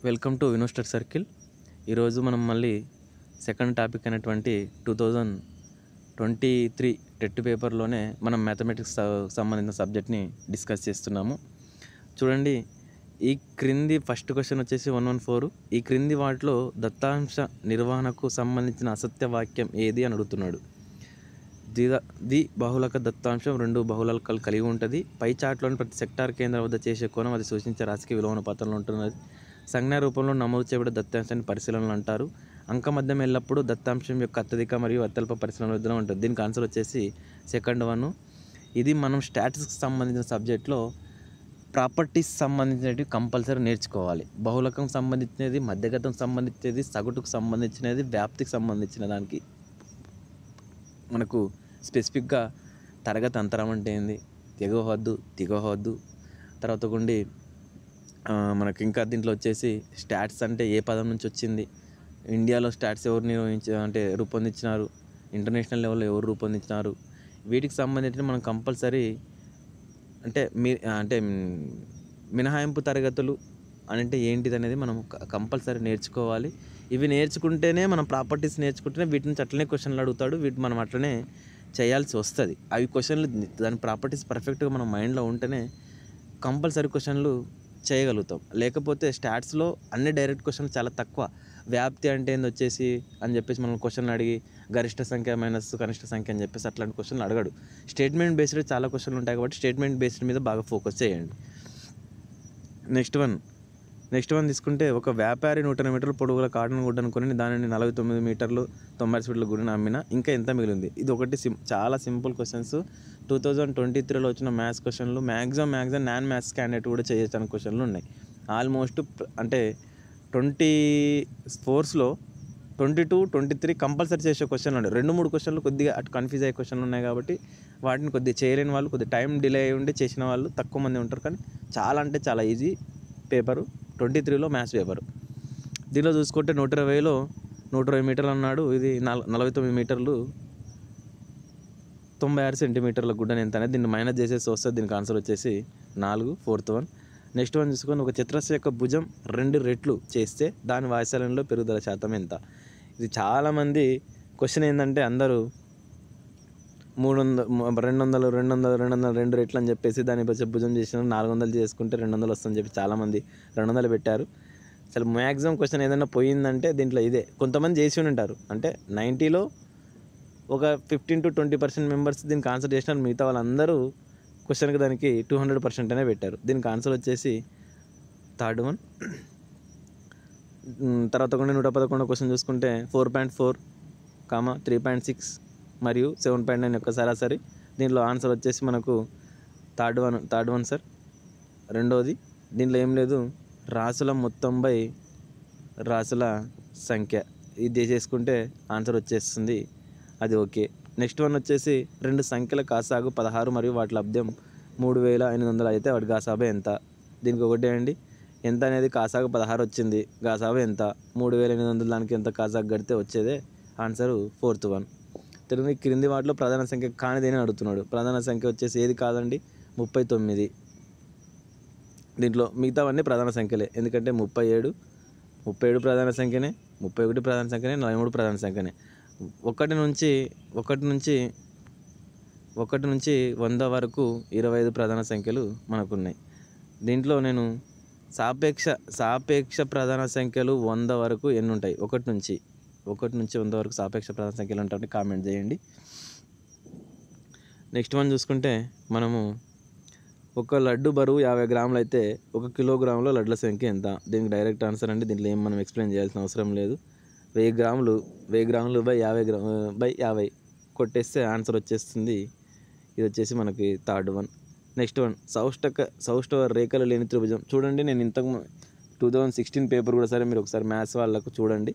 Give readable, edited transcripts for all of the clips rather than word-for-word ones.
Welcome to investor circle. ఈరోజు మనం మళ్ళీ సెకండ్ టాపిక్ అయినటువంటి 2023 టెట్ పేపర్లోనే మనం మ్యాథమెటిక్స్ సంబంధించిన సబ్జెక్ట్ని డిస్కస్ చేస్తున్నాము. చూడండి, ఈ క్రింది ఫస్ట్ క్వశ్చన్ వచ్చేసి 114. ఈ క్రింది వాటిలో దత్తాంశ నిర్వహణకు సంబంధించిన అసత్య వాక్యం ఏది అని అడుగుతున్నాడు. ది బహుళక దత్తాంశం రెండు బహుళకాలు కలిగి ఉంటుంది. పై చార్ట్లోని ప్రతి సెక్టార్ కేంద్రం వద్ద చేసే కోణం అది సూచించే రాశికి విలువన పాత్రలో ఉంటున్నది. సంజ్ఞా రూపంలో నమోదు చేయబడే దత్తాంశాన్ని పరిశీలనలు అంటారు. అంకమధ్యం ఎల్లప్పుడూ దత్తాంశం యొక్క అత్యధిక మరియు అత్యల్ప పరిశీలన వద్ద ఉంటుంది. దీనికి ఆన్సర్ వచ్చేసి సెకండ్ వన్. ఇది మనం స్టాటిస్టిక్స్ సంబంధించిన సబ్జెక్ట్లో ప్రాపర్టీస్ సంబంధించినవి కంపల్సరీ నేర్చుకోవాలి. బహుళకం సంబంధించినది, మధ్యగతం సంబంధించినది, సగటుకు సంబంధించినది, వ్యాప్తికి సంబంధించిన దానికి మనకు స్పెసిఫిక్గా తరగతి అంతరం అంటే ఏంది, ఎగువ హద్దు, దిగువ హద్దు, తర్వాత ఉండి మనకి ఇంకా దీంట్లో వచ్చేసి స్టాట్స్ అంటే ఏ పదం నుంచి వచ్చింది, ఇండియాలో స్టాట్స్ ఎవరు రూపొందించినారు, ఇంటర్నేషనల్ లెవెల్లో ఎవరు రూపొందించినారు, వీటికి సంబంధించిన మనం కంపల్సరీ అంటే మినహాయింపు తరగతులు అంటే ఏంటిది అనేది మనం కంపల్సరీ నేర్చుకోవాలి. ఇవి నేర్చుకుంటేనే మనం ప్రాపర్టీస్ నేర్చుకుంటేనే వీటి నుంచి అట్లనే క్వశ్చన్లు అడుగుతాడు, వీటి మనం అట్లనే చేయాల్సి వస్తుంది. అవి క్వశ్చన్లు దాని ప్రాపర్టీస్ పర్ఫెక్ట్గా మన మైండ్లో ఉంటేనే కంపల్సరీ క్వశ్చన్లు చేయగలుగుతాం. లేకపోతే స్టాట్స్లో అన్ని డైరెక్ట్ క్వశ్చన్లు చాలా తక్కువ. వ్యాప్తి అంటే ఏంది వచ్చేసి అని చెప్పేసి మనం క్వశ్చన్లు అడిగి గరిష్ట సంఖ్య మైనస్ కనిష్ట సంఖ్య అని చెప్పేసి అట్లాంటి క్వశ్చన్లు అడగడు. స్టేట్మెంట్ బేస్డ్ చాలా క్వశ్చన్లు ఉంటాయి కాబట్టి స్టేట్మెంట్ బేస్డ్ మీద బాగా ఫోకస్ చేయండి. నెక్స్ట్ వన్ తీసుకుంటే, ఒక వ్యాపారి 100 మీటర్ల పొడవుల కాటన్ గుడ్డను కొని దానిని 49 మీటర్లు 90 ఫీట్ల గుడ్డను అమ్మిన, ఇంకా ఎంత మిగిలింది? ఇది ఒకటి చాలా సింపుల్ క్వశ్చన్స్. 2023లో వచ్చిన మ్యాథ్స్ క్వశ్చన్లు మ్యాక్సిమం నాన్ మ్యాథ్స్ క్యాండిడేట్ కూడా చేయొచ్చు అనే క్వశ్చన్లు ఉన్నాయి. ఆల్మోస్ట్ అంటే 24లో 22, 23 కంపల్సరీ చేసే క్వశ్చన్లు ఉన్నాయి. 2-3 క్వశ్చన్లు కొద్దిగా అటు కన్ఫ్యూజ్ అయ్యే క్వశ్చన్లు ఉన్నాయి కాబట్టి వాటిని కొద్దిగా చేయలేని వాళ్ళు, కొద్దిగా టైం డిలే అయ్యి ఉండి చేసిన వాళ్ళు తక్కువ మంది ఉంటారు. కానీ చాలా అంటే చాలా ఈజీ పేపరు 23లో మ్యాథ్స్ పేపరు. దీనిలో చూసుకుంటే 120లో 120 మీటర్లు అన్నాడు. ఇది 49 మీటర్లు 96 సెంటీమీటర్ల గుడ్డని ఎంత అనేది దీన్ని మైనస్ చేసేసి వస్తుంది. దీనికి ఆన్సర్ వచ్చేసి 4, ఫోర్త్ వన్. నెక్స్ట్ వన్ చూసుకొని, ఒక చతురస్ర యొక్క భుజం 2 రెట్లు చేస్తే దాని వైశాల్యంలో పెరుగుదల శాతం ఎంత? ఇది చాలామంది క్వశ్చన్ ఏంటంటే అందరూ 200 రెట్లు అని చెప్పేసి దాని భుజం చేసిన 400 చేసుకుంటే 200 వస్తుందని చెప్పి చాలామంది 200 పెట్టారు. అసలు మ్యాక్సిమం క్వశ్చన్ ఏదైనా పోయిందంటే దీంట్లో ఇదే. కొంతమంది చేసి ఉంటారు, అంటే 90లో ఒక 15 to 20% మెంబర్స్ దీనికి ఆన్సర్ చేసినారు. మిగతా వాళ్ళందరూ క్వశ్చన్కి దానికి 200% అనే పెట్టారు. దీనికి ఆన్సర్ వచ్చేసి థర్డ్ వన్. తర్వాత 111 క్వశ్చన్ చూసుకుంటే 4.4, 3.6 మరియు 7.9 యొక్క సరాసరి. దీంట్లో ఆన్సర్ వచ్చేసి మనకు థర్డ్ వన్ సార్. రెండోది, దీంట్లో ఏం లేదు, రాసుల మొత్తం బై రాసుల సంఖ్య ఇది చేసుకుంటే ఆన్సర్ వచ్చేస్తుంది, అది ఓకే. నెక్స్ట్ వన్ వచ్చేసి 2 సంఖ్యల కాసాగు 16 మరియు వాటి లబ్ధం 3800 అయితే వాటి గాసాబు ఎంత? దీనికి ఒకటే అండి, ఎంత అనేది కాసాగు 16 వచ్చింది, గాసాబు ఎంత 3800, దానికి ఎంత కాసాగు కడితే వచ్చేదే ఆన్సరు ఫోర్త్ వన్. తెలుగు క్రింది వాటిలో ప్రధాన సంఖ్య కానిదేని అడుగుతున్నాడు. ప్రధాన సంఖ్య వచ్చేసి ఏది కాదండి, 39. దీంట్లో మిగతావన్నీ ప్రధాన సంఖ్యలే, ఎందుకంటే 37 ప్రధాన సంఖ్యనే, 31 ప్రధాన సంఖ్యనే, 43 ప్రధాన సంఖ్యనే. 1 నుంచి 100 వరకు 25 ప్రధాన సంఖ్యలు మనకున్నాయి. దీంట్లో నేను సాపేక్ష ప్రధాన సంఖ్యలు 100 వరకు ఎన్ని ఉంటాయి? 1 నుంచి 100 వరకు సాపేక్ష ప్రధాన సంఖ్యలు ఉంటాయి, కామెంట్ చేయండి. నెక్స్ట్ వన్ చూసుకుంటే, మనము ఒక లడ్డు బరువు 50 గ్రాములు అయితే 1 కిలోగ్రాముల లడ్ల సంఖ్య ఎంత? దీనికి డైరెక్ట్ ఆన్సర్ అండి, దీంట్లో ఏం మనం ఎక్స్ప్లెయిన్ చేయాల్సిన అవసరం లేదు. 1000 గ్రాములు బై 50 కొట్టేస్తే ఆన్సర్ వచ్చేస్తుంది. ఇది వచ్చేసి మనకి థర్డ్ వన్. నెక్స్ట్ వన్, సౌష్ఠవ రేఖలు లేని త్రిభుజం. చూడండి, నేను ఇంతకు 2016 పేపర్ కూడా సరే మీరు ఒకసారి మ్యాథ్స్ వాళ్ళకు చూడండి.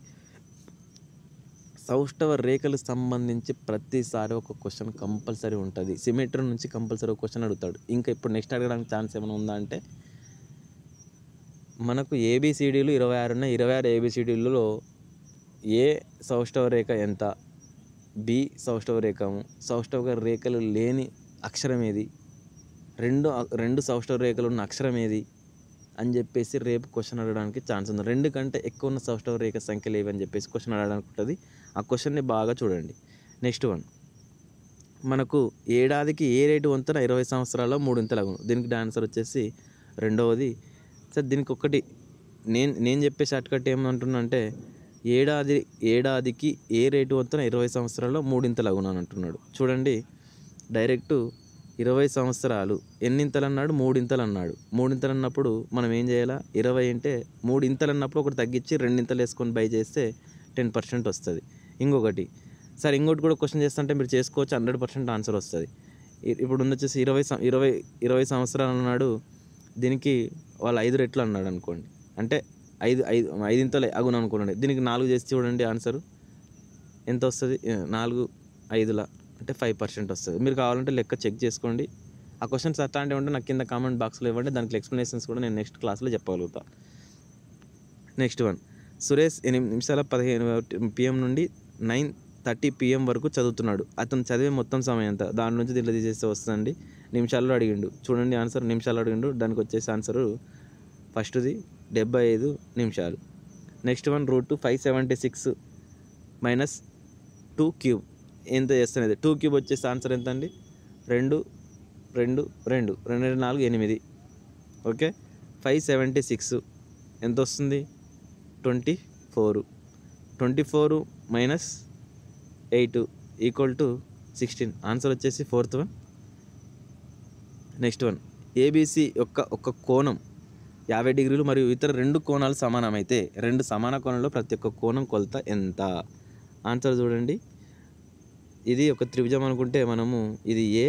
సౌష్ఠవ రేఖలు సంబంధించి ప్రతిసారి ఒక క్వశ్చన్ కంపల్సరీ ఉంటుంది. సిమెట్రీ నుంచి కంపల్సరీ ఒక క్వశ్చన్ అడుగుతాడు. ఇంకా ఇప్పుడు నెక్స్ట్ అడగడానికి ఛాన్స్ ఏమైనా ఉందా అంటే, మనకు ఏబిసిడీలు 26 ఉన్నాయి. 26 ఏబిసిడీలలో ఏ సౌష్ఠవ రేఖ ఎంత, బి సౌష్ఠవ సౌష్ఠవ రేఖలు లేని అక్షరం ఏది, రెండు సౌష్ఠవ రేఖలు ఉన్న అక్షరం ఏది అని చెప్పేసి రేపు క్వశ్చన్ అడగడానికి ఛాన్స్ ఉంది. 2 కంటే ఎక్కువ ఉన్న సౌష్టవ రేఖ సంఖ్యలు ఏవి అని చెప్పేసి క్వశ్చన్ అడగడానికి ఉంటుంది. ఆ క్వశ్చన్ని బాగా చూడండి. నెక్స్ట్ వన్, మనకు ఏడాదికి ఏ రేటు వంతున 20 సంవత్సరాల్లో 3 ఇంతలు. దీనికి ఆన్సర్ వచ్చేసి రెండవది. సార్ దీనికి ఒకటి నేను చెప్పే షార్ట్కట్ ఏమంటున్నా అంటే ఏడాదికి ఏ రేటు వంతున 20 సంవత్సరాల్లో 3 ఇంతలు అని అంటున్నాడు. చూడండి, డైరెక్టు 20 సంవత్సరాలు ఎన్నింతలు అన్నాడు? 3 ఇంతలు అన్నాడు. 3 ఇంతలు అన్నప్పుడు మనం ఏం చేయాలా? 20 అంటే 3 ఇంతలు అన్నప్పుడు ఒకటి తగ్గించి 2 ఇంతలు వేసుకొని బై చేస్తే 10% వస్తుంది. ఇంకొకటి సార్ ఇంకోటి కూడా క్వశ్చన్ చేస్తుంటే మీరు చేసుకోవచ్చు, 100% ఆన్సర్ వస్తుంది. ఇప్పుడు వచ్చేసి 20 సంవత్సరాలు అన్నాడు. దీనికి వాళ్ళు 5 రెట్లు అన్నాడు అనుకోండి, అంటే 5 ఇంతలు అగును అనుకోండి. దీనికి 4 చేసి చూడండి, ఆన్సర్ ఎంత వస్తుంది? 4 5ల అంటే 5% వస్తుంది. మీరు కావాలంటే లెక్క చెక్ చేసుకోండి. ఆ క్వశ్చన్స్ అట్లాంటివి ఉంటే నాకు కింద కామెంట్ బాక్స్లో ఇవ్వండి, దానికి ఎక్స్ప్లెనేషన్స్ కూడా నేను నెక్స్ట్ క్లాస్లో చెప్పగలుగుతాను. నెక్స్ట్ వన్, సురేష్ 8:15 PM నుండి 9:30 PM వరకు చదువుతున్నాడు. అతను చదివే మొత్తం సమయం ఎంత? దాని నుంచి దీంట్లో తీసేస్తే వస్తుందండి. నిమిషాల్లో అడిగిండు. చూడండి ఆన్సర్, నిమిషాలు అడిగిండు. దానికి వచ్చేసి ఆన్సరు ఫస్ట్ది 75 నిమిషాలు. నెక్స్ట్ వన్, √576 - 2 క్యూబ్ ఎంత చేస్తున్నది? 2 క్యూబ్ వచ్చేసి ఆన్సర్ ఎంత అండి? 2 2 2 2 4 8. ఓకే, 576 ఎంత వస్తుంది? 24. 24 - 8 = 16. ఆన్సర్ వచ్చేసి 4th one. Next one, ABC యొక్క ఒక కోణం 50 డిగ్రీలు మరియు ఇతర 2 కోణాలు సమానమైతే 2 సమాన కోణంలో ప్రతి ఒక్క కోణం కొలత ఎంత? ఆన్సర్ చూడండి, ఇది ఒక త్రిభుజం అనుకుంటే మనము ఇది ఏ,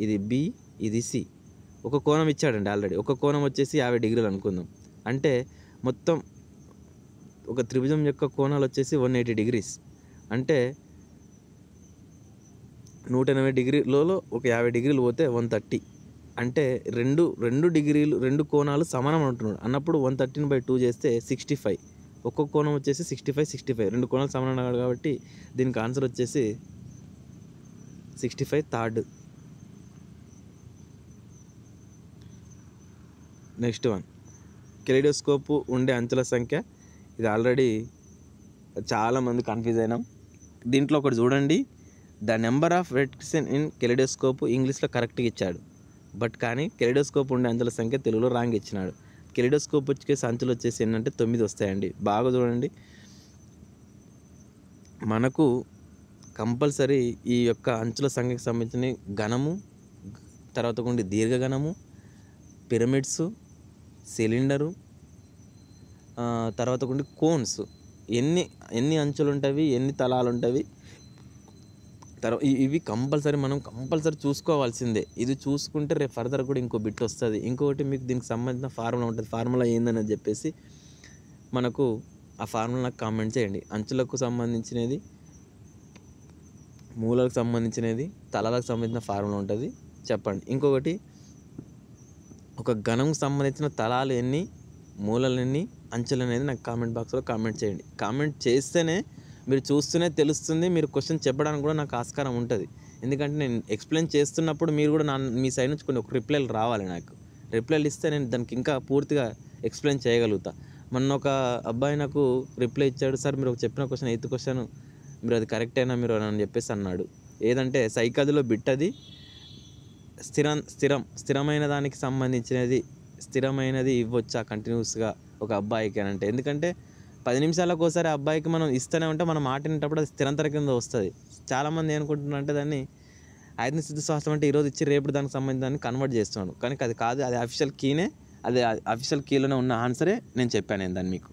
ఇది బి, ఇది సి. ఒక కోణం ఇచ్చాడండి ఆల్రెడీ. ఒక కోణం వచ్చేసి 50 డిగ్రీలు అనుకుందాం. అంటే మొత్తం ఒక త్రిభుజం యొక్క కోణాలు వచ్చేసి 180 డిగ్రీస్. అంటే 180 డిగ్రీలలో ఒక 50 డిగ్రీలు పోతే 130. అంటే రెండు డిగ్రీలు 2 కోణాలు సమానం అంటున్నాడు అన్నప్పుడు 130/2 చేస్తే 65. ఒక్కొక్క కోణం వచ్చేసి 65 2 కోణాలు సమానం అన్నాడు కాబట్టి దీనికి ఆన్సర్ వచ్చేసి 65 థర్డ్. నెక్స్ట్ వన్, కెలిడోస్కోపు ఉండే అంచుల సంఖ్య. ఇది ఆల్రెడీ చాలామంది కన్ఫ్యూజ్ అయినాం. దీంట్లో ఒకటి చూడండి, the number of reds in kaleidoscope ఇంగ్లీష్లో కరెక్ట్గా ఇచ్చాడు. బట్ కానీ కెలిడోస్కోప్ ఉండే అంచుల సంఖ్య తెలుగులో రాంగ్ ఇచ్చినాడు. కెలిడోస్కోప్ వచ్చేసి అంచులు వచ్చేసి ఏంటంటే 9 వస్తాయండి. బాగా చూడండి, మనకు కంపల్సరీ ఈ యొక్క అంచుల సంఖ్యకు సంబంధించిన ఘనము, తర్వాత కొన్ని దీర్ఘఘనము, పిరమిడ్స్, సిలిండరు, తర్వాత కొన్ని కోన్స్, ఎన్ని అంచులు ఉంటాయి, ఎన్ని తలాలు ఉంటాయి, ఇవి మనం కంపల్సరీ చూసుకోవాల్సిందే. ఇది చూసుకుంటే రేపు ఫర్దర్ కూడా ఇంకో బిట్ వస్తుంది. ఇంకొకటి మీకు దీనికి సంబంధించిన ఫార్ములా ఉంటుంది. ఫార్ములా ఏందని చెప్పేసి మనకు ఆ ఫార్ములా నాకు కామెంట్ చేయండి. అంచులకు సంబంధించినది, మూలలకు సంబంధించినది, తలలకు సంబంధించిన ఫార్ములా ఉంటుంది, చెప్పండి. ఇంకొకటి, ఒక ఘనంకు సంబంధించిన తలాలు ఎన్ని, మూలలు ఎన్ని, అంచులు అనేది నాకు కామెంట్ బాక్స్లో కామెంట్ చేయండి. కామెంట్ చేస్తేనే మీరు చూస్తూనే తెలుస్తుంది, మీరు క్వశ్చన్ చెప్పడానికి కూడా నాకు ఆస్కారం ఉంటుంది. ఎందుకంటే నేను ఎక్స్ప్లెయిన్ చేస్తున్నప్పుడు మీరు కూడా మీ సైడ్ నుంచి కొన్ని ఒక రిప్లైలు రావాలి. నాకు రిప్లైలు ఇస్తే నేను దానికి ఇంకా పూర్తిగా ఎక్స్ప్లెయిన్ చేయగలుగుతా. మొన్న ఒక అబ్బాయి నాకు రిప్లై ఇచ్చాడు, సార్ మీరు చెప్పిన క్వశ్చన్ 8th క్వశ్చన్ మీరు అది కరెక్టేనా మీరు అని చెప్పేసి అన్నాడు. ఏదంటే సైకాలజీలో బిట్ అది స్థిరమైన దానికి సంబంధించినది, స్థిరమైనది ఇవ్వచ్చా కంటిన్యూస్గా ఒక అబ్బాయికి అని అంటే, ఎందుకంటే 10 నిమిషాలకు ఒకసారి అబ్బాయికి మనం ఇస్తూనే ఉంటే మనం మాట వినేటప్పుడు అది స్థిరంతర కింద వస్తుంది. చాలామంది ఏమనుకుంటున్నారంటే దాన్ని ఐదు సిద్ధ శ్వాసం అంటే ఈరోజు ఇచ్చి రేపు దానికి సంబంధించి దాన్ని కన్వర్ట్ చేస్తున్నాడు. కానీ అది కాదు, అది అఫీషియల్ కీనే, అది అఫీషియల్ కీలోనే ఉన్న ఆన్సరే నేను చెప్పాను నేను దాన్ని మీకు.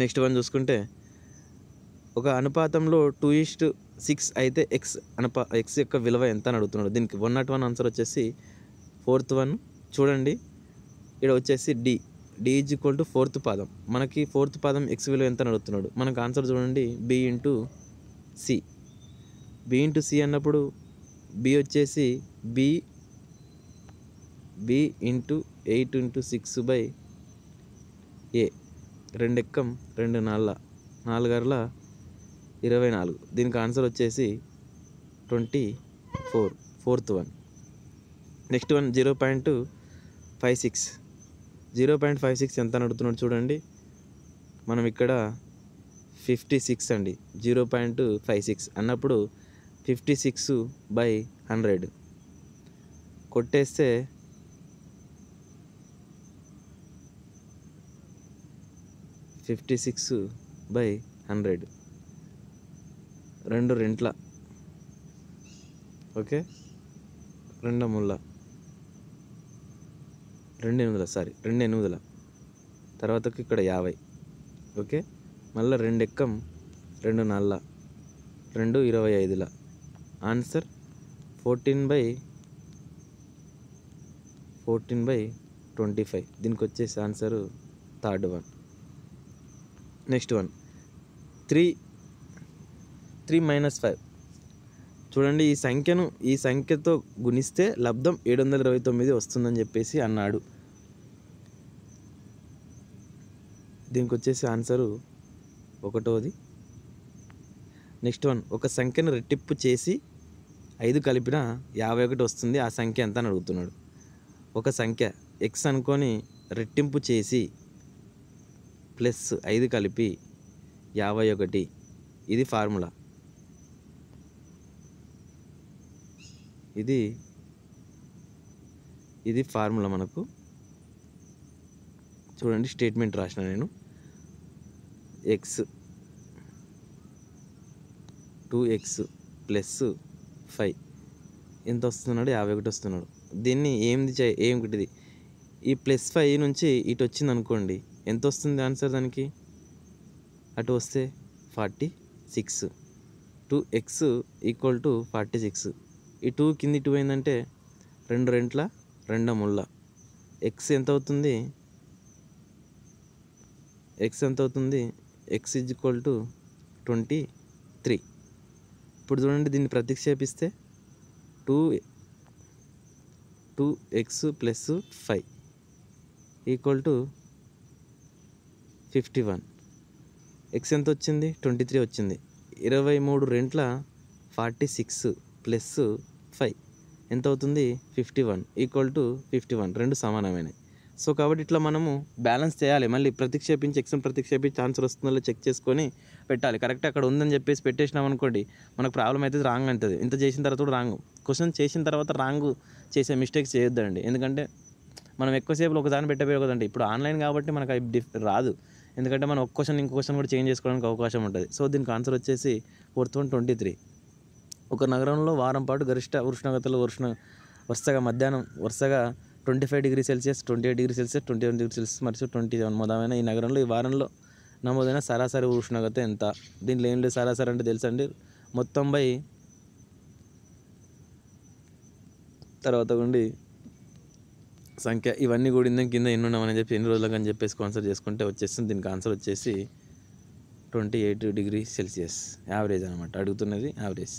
నెక్స్ట్ వన్ చూసుకుంటే, ఒక అనుపాతంలో 2:6 అయితే ఎక్స్ యొక్క విలువ ఎంత అని అడుగుతున్నాడు. దీనికి 101 ఆన్సర్ వచ్చేసి 4th వన్. చూడండి, ఇక్కడ వచ్చేసి డి = 4th పదం. మనకి 4th పదం ఎక్స్ విలువ ఎంత అని అడుగుతున్నాడు. మనకు ఆన్సర్ చూడండి, బి ఇంటూ సి అన్నప్పుడు బి వచ్చేసి బి ఇంటూ 8 × 6/a 2 ఎక్కం 2 4 4 24. దీనికి ఆన్సర్ వచ్చేసి 24 4th వన్. నెక్స్ట్ వన్ 0.56 0.56 ఎంత అని అడుగుతున్నాడు చూడండి. మనం ఇక్కడ 56 అండి. 0.56 అన్నప్పుడు 56/100 కొట్టేస్తే 56/100 2 రెంట్ల, ఓకే, 2 ముళ్ళ, 2 ఎనిమిదిల తర్వాతకి ఇక్కడ 50, ఓకే, మళ్ళీ 2 ఎక్కం 2 నల్ల, 2 25ల ఆన్సర్ 14/25. దీనికి వచ్చేసి answer third one. Next one 3 - 5. చూడండి, ఈ సంఖ్యతో గుణిస్తే లబ్ధం 729 వస్తుందని చెప్పేసి అన్నాడు. దీనికి వచ్చేసి ఆన్సరు 1వ. నెక్స్ట్ వన్, ఒక సంఖ్యను రెట్టింపు చేసి 5 కలిపిన 51 వస్తుంది, ఆ సంఖ్య ఎంత అని అడుగుతున్నాడు. ఒక సంఖ్య ఎక్స్ అనుకొని రెట్టింపు చేసి ప్లస్ 5 కలిపి 51, ఇది ఫార్ములా. ఇది ఫార్ములా మనకు. చూడండి, స్టేట్మెంట్ రాసిన నేను. ఎక్స్ 2x ప్లస్ 5 ఎంత వస్తున్నాడు? 51 వస్తున్నాడు. దీన్ని ఏమిటిది? ఈ +5 నుంచి ఇటు వచ్చింది అనుకోండి, ఎంత వస్తుంది ఆన్సర్ దానికి? అటు వస్తే 46. 2x = 46. ఈ 2 కింది 2 అయిందంటే 2 రెంట్ల 2 ముళ్ళ. ఎక్స్ ఎంత అవుతుంది? x = 23. ఇప్పుడు చూడండి, దీన్ని ప్రతిక్షేపిస్తే 2x + 5 = 51. ఎక్స్ ఎంత వచ్చింది? 23 వచ్చింది. 23 రెంట్ల 46 ప్లస్ 5 ఎంత అవుతుంది? 51 = 51. రెండు సమానమైనవి. సో కాబట్టి ఇట్లా మనము బ్యాలెన్స్ చేయాలి. మళ్ళీ ఎక్స్ని ప్రతిక్షేపించి ఆన్సర్ వస్తుందో చెక్ చేసుకొని పెట్టాలి. కరెక్ట్ అక్కడ ఉందని చెప్పేసి పెట్టేసినాం అనుకోండి, మనకు ప్రాబ్లం అయితే రాంగ్ అవుతుంది. ఇంత చేసిన తర్వాత కూడా రాంగ్. క్వశ్చన్ చేసిన తర్వాత రాంగ్ చేసే మిస్టేక్స్ చేయొద్దండి. ఎందుకంటే మనం ఎక్కువసేపు ఒకదాన్ని పెట్టబోయే కదండి. ఇప్పుడు ఆన్లైన్ కాబట్టి మనకు అది రాదు. ఎందుకంటే మనం ఒక క్వశ్చన్ ఇంకో క్వశ్చన్ కూడా చేంజ్ చేసుకోవడానికి అవకాశం ఉంటుంది. సో దీనికి ఆన్సర్ వచ్చేసి 23. ఒక నగరంలో వారం పాటు గరిష్ట ఉష్ణోగ్రతలు వరుసగా 25°C, 28°C, 21°C మరియు 27 మొదలైన ఈ నగరంలో ఈ వారంలో నమోదైన సరాసరి ఉష్ణోగ్రత ఎంత? దీంట్లో ఏం లేదు, సరాసరి అంటే తెలుసండి, మొత్తం బై తర్వాత ఉండి సంఖ్య, ఇవన్నీ కూడిందని కింద ఎన్ని ఉన్నామని చెప్పి ఎన్ని రోజులకు అని చెప్పేసి ఆన్సర్ చేసుకుంటే వచ్చేస్తుంది. దీనికి ఆన్సర్ వచ్చేసి 28°C యావరేజ్ అనమాట. అడుగుతున్నది యావరేజ్.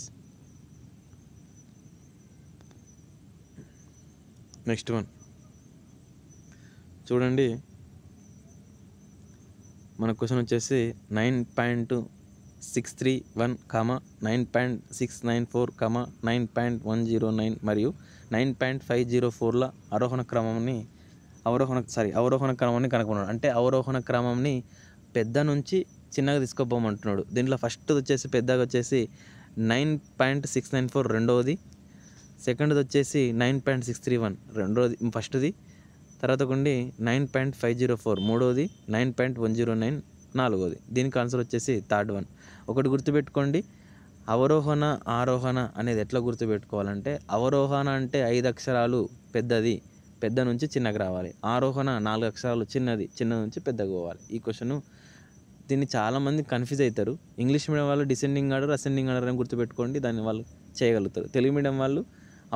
నెక్స్ట్ వన్ చూడండి, మన క్వశ్చన్ వచ్చేసి 9.631, 9.694, 9.109 మరియు 9.504ల అవరోహణ క్రమాన్ని కనుక్కున్నాడు. అంటే అవరోహణ క్రమంని పెద్ద నుంచి చిన్నగా తీసుకోపోమంటున్నాడు. దీంట్లో ఫస్ట్ వచ్చేసి పెద్దగా వచ్చేసి 9.694 రెండవది, సెకండ్ది వచ్చేసి 9.631 రెండోది ఫస్ట్ది, తర్వాత కొండి 9.504 మూడోది, 9.109 నాలుగోది. దీనికి ఆన్సర్ వచ్చేసి థర్డ్ వన్. ఒకటి గుర్తుపెట్టుకోండి, అవరోహణ ఆరోహణ అనేది ఎట్లా గుర్తుపెట్టుకోవాలంటే, అవరోహణ అంటే 5 అక్షరాలు పెద్దది, పెద్ద నుంచి చిన్నగా రావాలి. ఆరోహణ 4 అక్షరాలు చిన్నది, చిన్న నుంచి పెద్దగా పోవాలి. ఈ క్వశ్చన్ దీన్ని చాలామంది కన్ఫ్యూజ్ అవుతారు. ఇంగ్లీష్ మీడియం వాళ్ళు డిసెండింగ్ ఆర్డర్, అసెండింగ్ ఆర్డర్ అని గుర్తుపెట్టుకోండి, దాన్ని వాళ్ళు చేయగలుగుతారు. తెలుగు మీడియం వాళ్ళు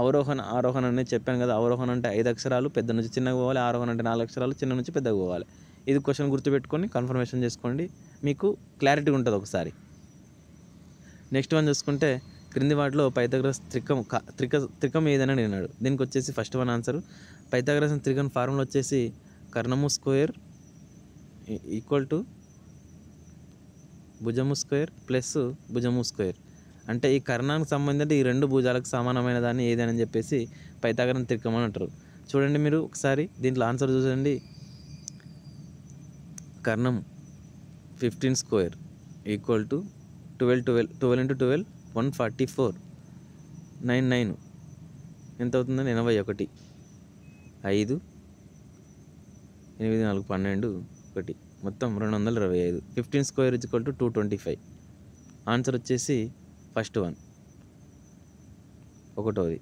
అవరోహణ ఆరోహణ అనేది చెప్పాను కదా. అవరోహణ అంటే 5 అక్షరాలు పెద్ద నుంచి చిన్నగా పోవాలి, ఆరోహణ అంటే 4 అక్షరాలు చిన్న నుంచి పెద్దగా పోవాలి. ఇది క్వశ్చన్ గుర్తుపెట్టుకొని కన్ఫర్మేషన్ చేసుకోండి, మీకు క్లారిటీ ఉంటుంది ఒకసారి. నెక్స్ట్ వన్ చూసుకుంటే, క్రింది వాటిలో పైథాగరస్ త్రికం ఏదైనా అడిగినాడు. దీనికి వచ్చేసి ఫస్ట్ వన్ ఆన్సర్, పైథాగరస్ త్రికం ఫార్ములా వచ్చేసి కర్ణము స్క్వేర్ ఈక్వల్ టు భుజము స్క్వేర్ ప్లస్ భుజము స్క్వేర్. అంటే ఈ కర్ణానికి సంబంధించి ఈ రెండు భుజాలకు సమానమైన దాన్ని ఏదని చెప్పేసి పైథాగరస్ త్రికం అని అంటారు. చూడండి మీరు ఒకసారి దీంట్లో ఆన్సర్ చూడండి, కర్ణం 15 స్క్వేర్ ఈక్వల్ టు 12 ఇంటూ 12 144 99 ఎంత అవుతుందని 81 5 8 4 12 1 మొత్తం 225 15 స్క్వేర్ ఈక్వల్ టు 225. ఆన్సర్ వచ్చేసి ఫస్ట్ వన్ ఒకటోది.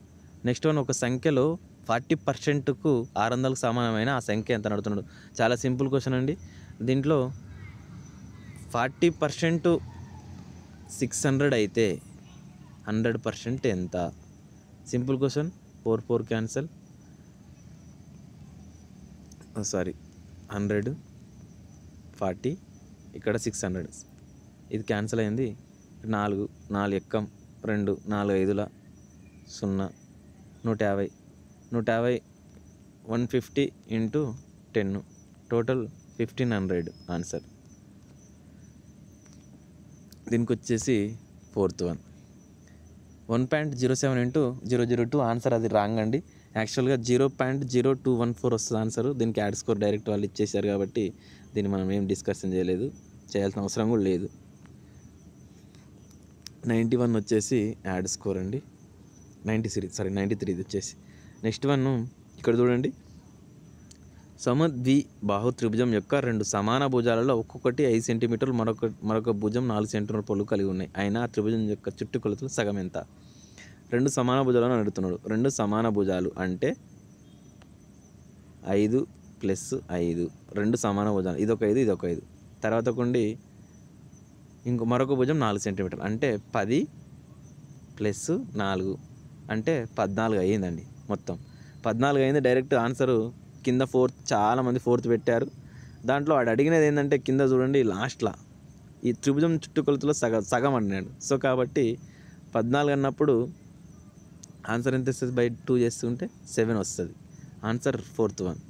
నెక్స్ట్ వన్, ఒక సంఖ్యలో 40%కు 600కు సమానమైన ఆ సంఖ్య ఎంత అడుగుతున్నాడు. చాలా సింపుల్ క్వశ్చన్ అండి. దీంట్లో 40% 600 అయితే 100% ఎంత? Simple question. 4 క్యాన్సల్, 100 40 ఇక్కడ 600 ఇది క్యాన్సిల్ అయింది. 4 ఎక్కం 2 4 5ల 0 150 150 ఇంటూ 10 టోటల్ 1500 ఆన్సర్. దీనికి వచ్చేసి ఫోర్త్ వన్ 1.07 ఇంటూ 002 ఆన్సర్. అది రాంగ్ అండి. యాక్చువల్గా 0.0214 వస్తుంది ఆన్సర్. దీనికి యాడ్ స్కోర్ డైరెక్ట్ వాళ్ళు ఇచ్చేసారు కాబట్టి దీన్ని మనం ఏం డిస్కషన్ చేయలేదు, చేయాల్సిన అవసరం కూడా లేదు. 91 వచ్చేసి యాడ్ స్కోర్ అండి. 93 ఇది వచ్చేసి. నెక్స్ట్ వన్ ఇక్కడ చూడండి. సమద్విబాహు త్రిభుజం యొక్క 2 సమాన భుజాలలో ఒక్కొక్కటి 5 సెంటీమీటర్లు, మరొక భుజం 4 సెంటీమీటర్ పొడవు కలిగి ఉన్నాయి. అయినా ఆ త్రిభుజం యొక్క చుట్టుకొలతలు సగం ఎంత? 2 సమాన భుజాలను అడుగుతున్నాడు. 2 సమాన భుజాలు అంటే 5 + 5 2 సమాన భుజాలు. ఇదొక 5 ఇదొక 5. తర్వాత కొండి మరొక భుజం 4 సెంటీమీటర్లు అంటే 10 + 4 అంటే 14 అయ్యిందండి. మొత్తం 14 అయింది. డైరెక్ట్ ఆన్సరు కింద చాలామంది 4th పెట్టారు. దాంట్లో వాడు అడిగినది ఏంటంటే కింద చూడండి లాస్ట్లో ఈ త్రిభుజం చుట్టుకొలతలో సగం అన్నాడు. సో కాబట్టి 14 అన్నప్పుడు ఆన్సర్ ఎంత వస్తుంది? బై 2 చేస్తుంటే 7 వస్తుంది. Answer fourth one.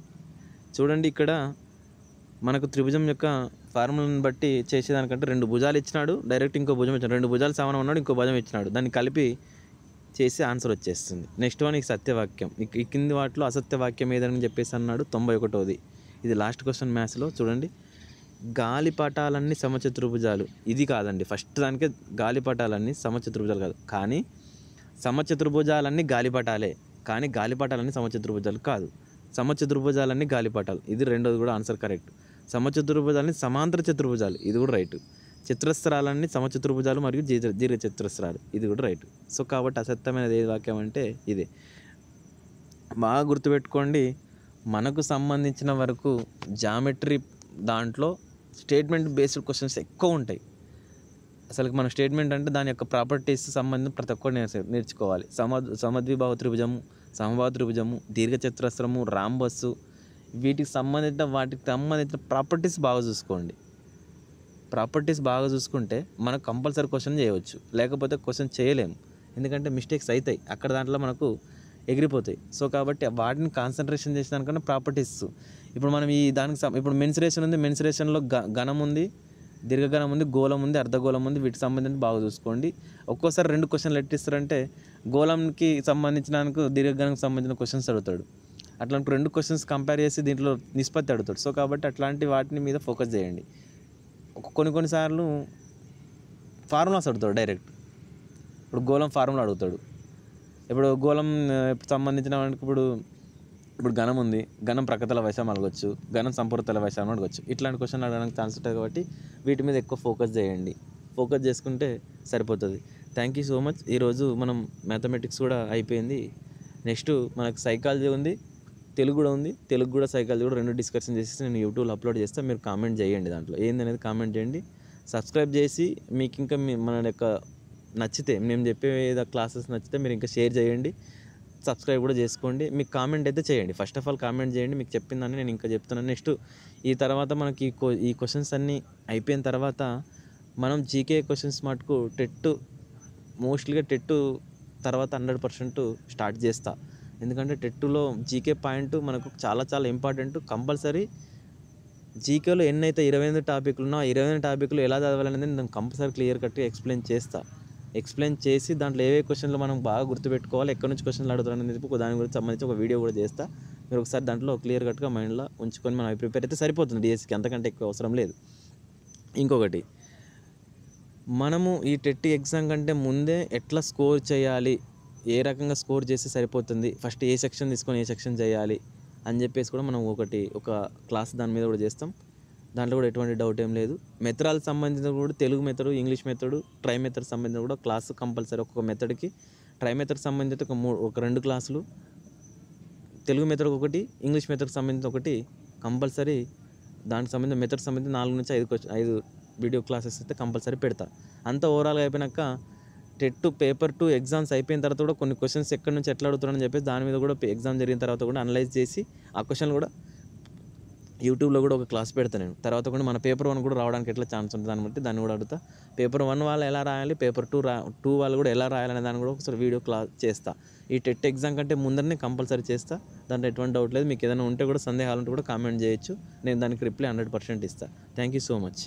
చూడండి ఇక్కడ మనకు త్రిభుజం యొక్క ఫార్ములాని బట్టి చేసేదానికంటే 2 భుజాలు ఇచ్చినాడు, డైరెక్ట్ ఇంకో భుజం ఇచ్చినాడు. 2 భుజాలు సమానం ఉన్నాడు, ఇంకో భుజం ఇచ్చినాడు. దాన్ని కలిపి చేసి ఆన్సర్ వచ్చేస్తుంది. నెక్స్ట్ వన్ ఈ సత్యవాక్యం. ఈ కింది వాటిలో అసత్యవాక్యం ఏదని చెప్పేసి అన్నాడు. 91ది. ఇది లాస్ట్ క్వశ్చన్ మ్యాథ్స్లో. చూడండి, గాలిపటాలన్నీ సమచతుర్భుజాలు. ఇది కాదండి, ఫస్ట్ దానికే గాలిపటాలన్నీ సమచతుర్భుజాలు కాదు. కానీ సమచతుర్భుజాలన్నీ గాలిపటాలే, కానీ గాలిపటాలన్నీ సమచతుర్భుజాలు కాదు. సమచతుర్భుజాలన్నీ గాలిపటాలు. ఇది రెండోది కూడా ఆన్సర్ కరెక్ట్. సమచతుర్భుజాలన్నీ సమాంతర చతుర్భుజాలు. ఇది కూడా రైట్. చతురస్రాలన్నీ సమచతుర్భుజాలు మరియు దీర్ఘ చతురస్రాలు. ఇది కూడా రైట్. సో కాబట్టి అసత్యమైనది ఏ వాక్యం అంటే ఇదే. బాగా గుర్తుపెట్టుకోండి. మనకు సంబంధించిన వరకు జామెట్రీ దాంట్లో స్టేట్మెంట్ బేస్డ్ క్వశ్చన్స్ ఎక్కువ ఉంటాయి. అసలు మన స్టేట్మెంట్ అంటే దాని యొక్క ప్రాపర్టీస్ సంబంధం ప్రతి ఒక్కటి నేర్చుకోవాలి. సమద్విబాహు త్రిభుజము, సమబాహు త్రిభుజము, దీర్ఘచతురస్రము, రాంబస్సు, వాటికి సంబంధించిన ప్రాపర్టీస్ బాగా చూసుకోండి. ప్రాపర్టీస్ బాగా చూసుకుంటే మనకు కంపల్సరీ క్వశ్చన్ చేయవచ్చు, లేకపోతే క్వశ్చన్ చేయలేము. ఎందుకంటే మిస్టేక్స్ అవుతాయి అక్కడ, దాంట్లో మనకు ఎగిరిపోతాయి. సో కాబట్టి వాటిని కాన్సన్ట్రేషన్ చేసేదానికన్నా ప్రాపర్టీస్. ఇప్పుడు మనం ఇప్పుడు మెన్సురేషన్ ఉంది. మెన్సురేషన్లో ఘనం ఉంది, దీర్ఘఘనం ఉంది, గోళం ఉంది, అర్ధగోళం ఉంది. వీటికి సంబంధించి బాగా చూసుకోండి. ఒక్కోసారి 2 క్వశ్చన్లు ఎట్టిస్తారంటే గోళంకి సంబంధించినందుకు దీర్ఘఘనంకి సంబంధించిన క్వశ్చన్స్ అడుగుతాడు. అట్లాంటి 2 క్వశ్చన్స్ కంపేర్ చేసి దీంట్లో నిష్పత్తి అడుగుతాడు. సో కాబట్టి అట్లాంటి వాటిని మీద ఫోకస్ చేయండి. కొన్నిసార్లు ఫార్ములాస్ అడుగుతాడు డైరెక్ట్. ఇప్పుడు గోళం ఫార్ములా అడుగుతాడు. ఇప్పుడు గోళం సంబంధించిన ఇప్పుడు ఘనం ఉంది, ఘనం ప్రకృతల వైశాల్యం అడగవచ్చు, ఘనం సంపూర్తల వైశాల్యం అడగవచ్చు. ఇట్లాంటి క్వశ్చన్ అడగడానికి ఛాన్స్ ఉంటుంది కాబట్టి వీటి మీద ఎక్కువ ఫోకస్ చేయండి. ఫోకస్ చేసుకుంటే సరిపోతుంది. Thank you so much. ఈరోజు మనం మ్యాథమెటిక్స్ కూడా అయిపోయింది. నెక్స్ట్ మనకు సైకాలజీ ఉంది, తెలుగు కూడా ఉంది. తెలుగు కూడా సైకాలజీ కూడా 2 డిస్కషన్ చేసి నేను యూట్యూబ్లో అప్లోడ్ చేస్తే మీరు కామెంట్ చేయండి. దాంట్లో ఏందనేది కామెంట్ చేయండి. సబ్స్క్రైబ్ చేసి మీకు ఇంకా మన యొక్క నచ్చితే, మేము చెప్పే క్లాసెస్ నచ్చితే మీరు ఇంకా షేర్ చేయండి, సబ్స్క్రైబ్ కూడా చేసుకోండి. మీకు కామెంట్ అయితే చేయండి. ఫస్ట్ ఆఫ్ ఆల్ కామెంట్ చేయండి. మీకు చెప్పిందని నేను ఇంకా చెప్తున్నాను. నెక్స్ట్ ఈ తర్వాత మనకి ఈ క్వశ్చన్స్ అన్నీ అయిపోయిన తర్వాత మనం జీకే క్వశ్చన్స్ మటుకు మోస్ట్లీగా టెట్ తర్వాత 100% స్టార్ట్ చేస్తా. ఎందుకంటే టెట్లో జీకే పాయింట్ మనకు చాలా చాలా ఇంపార్టెంట్. కంపల్సరీ జీకేలో ఎన్నైతే 28 టాపిక్లు ఉన్నా 28 టాపిక్లు ఎలా చదవాలనేది నేను కంపల్సరీ క్లియర్ కట్గా ఎక్స్ప్లెయిన్ చేసి దాంట్లో ఏవే క్వశ్చన్లు మనం బాగా గుర్తుపెట్టుకోవాలి, ఎక్కడి నుంచి క్వశ్చన్లు అడుగుతారనేది దాని గురించి సంబంధించి ఒక వీడియో కూడా చేస్తా. మీరు ఒకసారి దాంట్లో క్లియర్ కట్గా మైండ్లో ఉంచుకొని మనం ప్రిపేర్ అయితే సరిపోతుంది డిఎస్సికి, అంతకంటే ఎక్కువ అవసరం లేదు. ఇంకొకటి, మనము ఈ టెట్ ఎగ్జామ్ కంటే ముందే ఎట్లా స్కోర్ చేయాలి, ఏ రకంగా స్కోర్ చేస్తే సరిపోతుంది, ఫస్ట్ ఏ సెక్షన్ తీసుకొని ఏ సెక్షన్ చేయాలి అని చెప్పేసి కూడా మనం ఒక క్లాస్ దాని మీద కూడా చేస్తాం. దాంట్లో కూడా ఎటువంటి డౌట్ ఏం లేదు. మెథడాలకు సంబంధించిన కూడా Telugu method, English method, try method సంబంధించిన కూడా క్లాసు కంపల్సరీ. ఒక్కొక్క మెథడ్కి ట్రై మెథడ్ సంబంధించి ఒక 2 క్లాసులు, తెలుగు మెథడ్ ఒకటి, ఇంగ్లీష్ మెథడ్కి సంబంధించి ఒకటి కంపల్సరీ. దానికి సంబంధించిన మెథడ్ సంబంధించి 4 నుంచి 5 వీడియో క్లాసెస్ అయితే కంపల్సరీ పెడతా. అంతా ఓవరాల్గా అయిపోయినాక టెట్ పేపర్ 2 ఎగ్జామ్స్ అయిపోయిన తర్వాత కూడా కొన్ని క్వశ్చన్స్ ఎక్కడి నుంచి ఎట్లా అడుగుతున్నారని చెప్పేసి దాని మీద కూడా ఎగ్జామ్ జరిగిన తర్వాత కూడా అనలైజ్ చేసి ఆ క్వశ్చన్ కూడా యూట్యూబ్లో కూడా ఒక క్లాస్ పెడతాను నేను. తర్వాత కూడా మన పేపర్ 1 కూడా రావడానికి ఎట్లా ఛాన్స్ ఉంటుంది దాన్ని బట్టి దాన్ని కూడా అడుగుతా. పేపర్ 1 వాళ్ళు ఎలా రాయాలి, పేపర్ 2 వాళ్ళు కూడా ఎలా రాయాలనే దాన్ని కూడా ఒకసారి వీడియో క్లాస్ చేస్తా. ఈ టెట్ ఎగ్జామ్ కంటే ముందరనే కంపల్సరీ చేస్తా. దాంట్లో ఎటువంటి డౌట్ లేదు. మీకు ఏదైనా ఉంటే కూడా సందేహాలు ఉంటే కూడా కామెంట్ చేయొచ్చు, నేను దానికి రిప్లై 100% ఇస్తాను. Thank you so much.